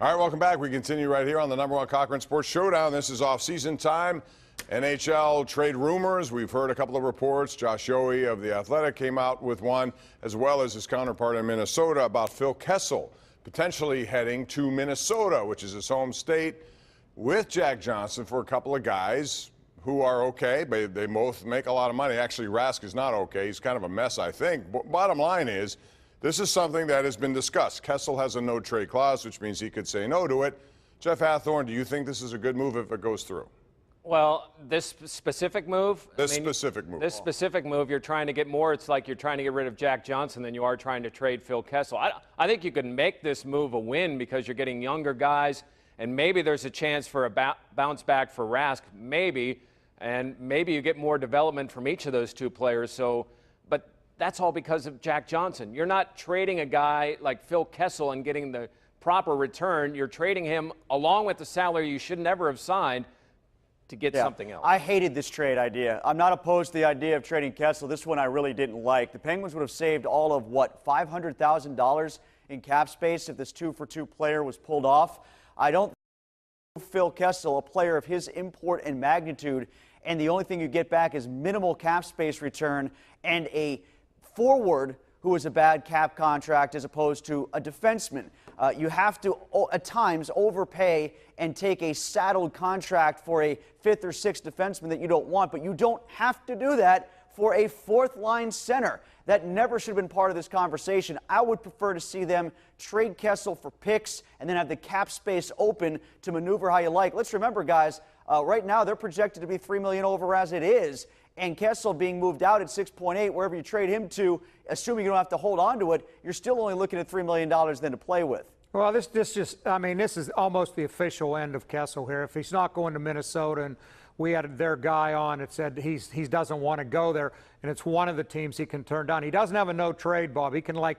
All right, welcome back. We continue right here on the #1 Cochran Sports Showdown. This is off-season time. NHL trade rumors. We've heard a couple of reports. Josh Yohe of The Athletic came out with one, as well as his counterpart in Minnesota, about Phil Kessel potentially heading to Minnesota, which is his home state, with Jack Johnson for a couple of guys who are okay. They both make a lot of money. Actually, Rask is not okay. He's kind of a mess, I think. Bottom line is, this is something that has been discussed. Kessel has a no-trade clause, which means he could say no to it. Jeff Hathhorn, do you think this is a good move if it goes through? Well, this specific move? This specific move, you're trying to get more. It's like you're trying to get rid of Jack Johnson than you are trying to trade Phil Kessel. I think you can make this move a win because you're getting younger guys, and maybe there's a chance for a bounce back for Rask, maybe, and maybe you get more development from each of those two players. So, but that's all because of Jack Johnson. You're not trading a guy like Phil Kessel and getting the proper return. You're trading him along with the salary you should never have signed to get something else. I hated this trade idea. I'm not opposed to the idea of trading Kessel. This one I really didn't like. The Penguins would have saved all of, what, $500,000 in cap space if this 2-for-2 player was pulled off. I don't think Phil Kessel, a player of his import and magnitude, and the only thing you get back is minimal cap space return and a forward who is a bad cap contract as opposed to a defenseman. You have to, at times, overpay and take a saddled contract for a 5th or 6th defenseman that you don't want, but you don't have to do that for a 4th-line center. That never should have been part of this conversation. I would prefer to see them trade Kessel for picks and then have the cap space open to maneuver how you like. Let's remember, guys, right now they're projected to be $3 million over as it is, and Kessel being moved out at 6.8, wherever you trade him to, assuming you don't have to hold on to it, you're still only looking at $3 million then to play with. Well, this is almost the official end of Kessel here. If he's not going to Minnesota, and we had their guy on that said he doesn't want to go there, and it's one of the teams he can turn down. He doesn't have a no-trade, Bob. He can, like,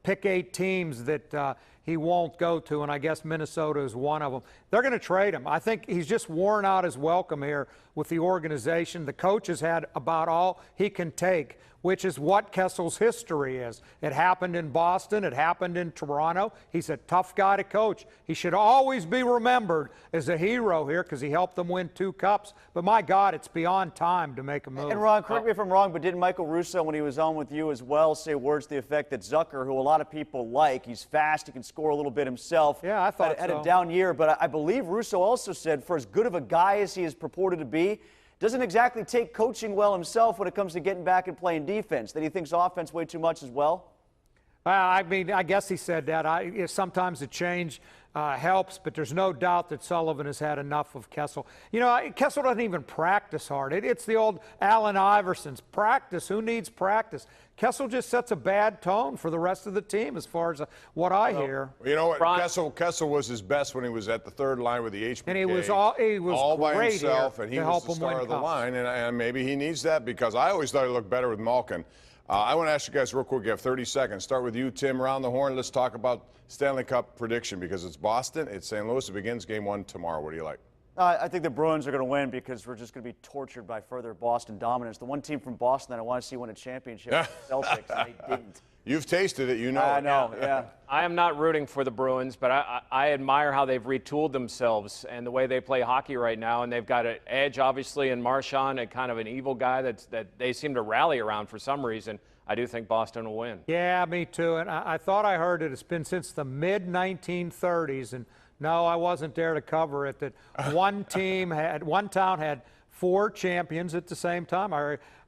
pick 8 teams that he won't go to, and I guess Minnesota is one of them. They're going to trade him. I think he's just worn out his welcome here with the organization. The coach has had about all he can take, which is what Kessel's history is. It happened in Boston. It happened in Toronto. He's a tough guy to coach. He should always be remembered as a hero here because he helped them win 2 cups. But, my God, it's beyond time to make a move. And, Ron, correct me if I'm wrong, but didn't Michael Russo, when he was on with you as well, say words to the effect that Zucker, who a lot of people like, he's fast, he can score a little bit himself. Yeah, I thought had a down year. But I believe Russo also said, for as good of a guy as he is purported to be, doesn't exactly take coaching well himself when it comes to getting back and playing defense, that he thinks offense way too much as well? I mean, I guess he said that. Sometimes a change helps, but there's no doubt that Sullivan has had enough of Kessel. You know, Kessel doesn't even practice hard. It's the old Allen Iverson's practice. Who needs practice? Kessel just sets a bad tone for the rest of the team as far as what I hear. You know what? Kessel was his best when he was at the 3rd line with the HBK. And he was all by himself, and he was the star of the line. And maybe he needs that because I always thought he looked better with Malkin. I want to ask you guys real quick. You have 30 seconds. Start with you, Tim, around the horn. Let's talk about Stanley Cup prediction because it's Boston, it's St. Louis. It begins game 1 tomorrow. What do you like? I think the Bruins are going to win because we're just going to be tortured by further Boston dominance. The one team from Boston that I want to see win a championship is the Celtics, and they didn't. You've tasted it, you know. I know, yeah. I am not rooting for the Bruins, but I admire how they've retooled themselves and the way they play hockey right now. And they've got an edge, obviously, in Marchand, a kind of an evil guy that they seem to rally around for some reason. I do think Boston will win. Yeah, me too. And I thought I heard it. It's been since the mid-1930s, and no, I wasn't there to cover it, that one town had 4 champions at the same time.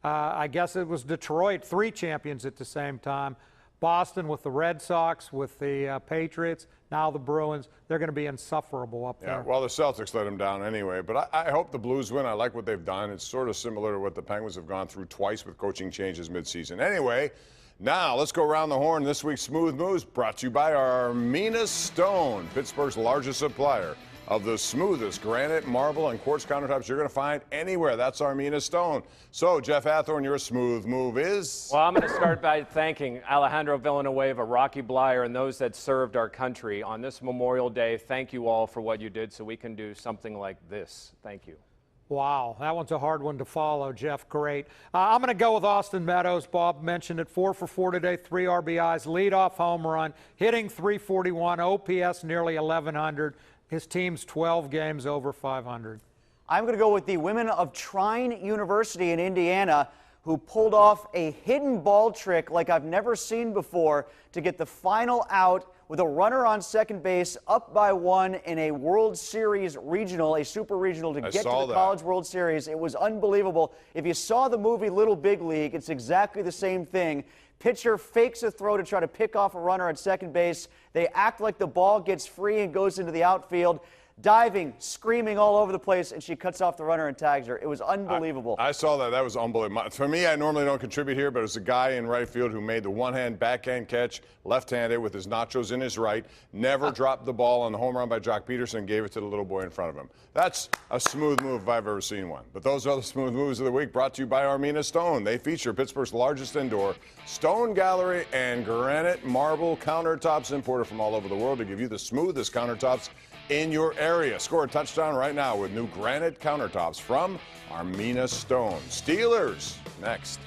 I guess it was Detroit, 3 champions at the same time. Boston with the Red Sox, with the Patriots, now the Bruins. They're going to be insufferable up there. Yeah, well, the Celtics let them down anyway. But I hope the Blues win. I like what they've done. It's sort of similar to what the Penguins have gone through twice with coaching changes midseason. Anyway, now let's go around the horn. This week's Smooth Moves brought to you by Armina Stone, Pittsburgh's largest supplier of the smoothest granite, marble, and quartz countertops you're going to find anywhere. That's Armina Stone. So, Jeff Hathhorn, your smooth move is? Well, I'm going to start by thanking Alejandro Villanueva, Rocky Blyer, and those that served our country on this Memorial Day. Thank you all for what you did so we can do something like this. Thank you. Wow, that one's a hard one to follow, Jeff. Great. I'm going to go with Austin Meadows. Bob mentioned it. 4 for 4 today, 3 RBIs, leadoff home run, hitting .341, OPS nearly 1,100. His team's 12 games over 500. I'm going to go with the women of Trine University in Indiana, who pulled off a hidden ball trick like I've never seen before to get the final out with a runner on second base, up by 1 in a World Series regional, a super regional to get to the College World Series. It was unbelievable. If you saw the movie Little Big League, it's exactly the same thing. Pitcher fakes a throw to try to pick off a runner at second base. They act like the ball gets free and goes into the outfield. Diving, screaming all over the place, and she cuts off the runner and tags her. It was unbelievable. I saw that. That was unbelievable. For me, I normally don't contribute here, but it was a guy in right field who made the one-hand backhand catch, left-handed with his nachos in his right, never dropped the ball on the home run by Jock Peterson, gave it to the little boy in front of him. That's a smooth move if I've ever seen one. But those are the smooth moves of the week, brought to you by Armina Stone. They feature Pittsburgh's largest indoor stone gallery and granite marble countertops imported from all over the world to give you the smoothest countertops in your area. Score a touchdown right now with new granite countertops from Armina Stone. Steelers next.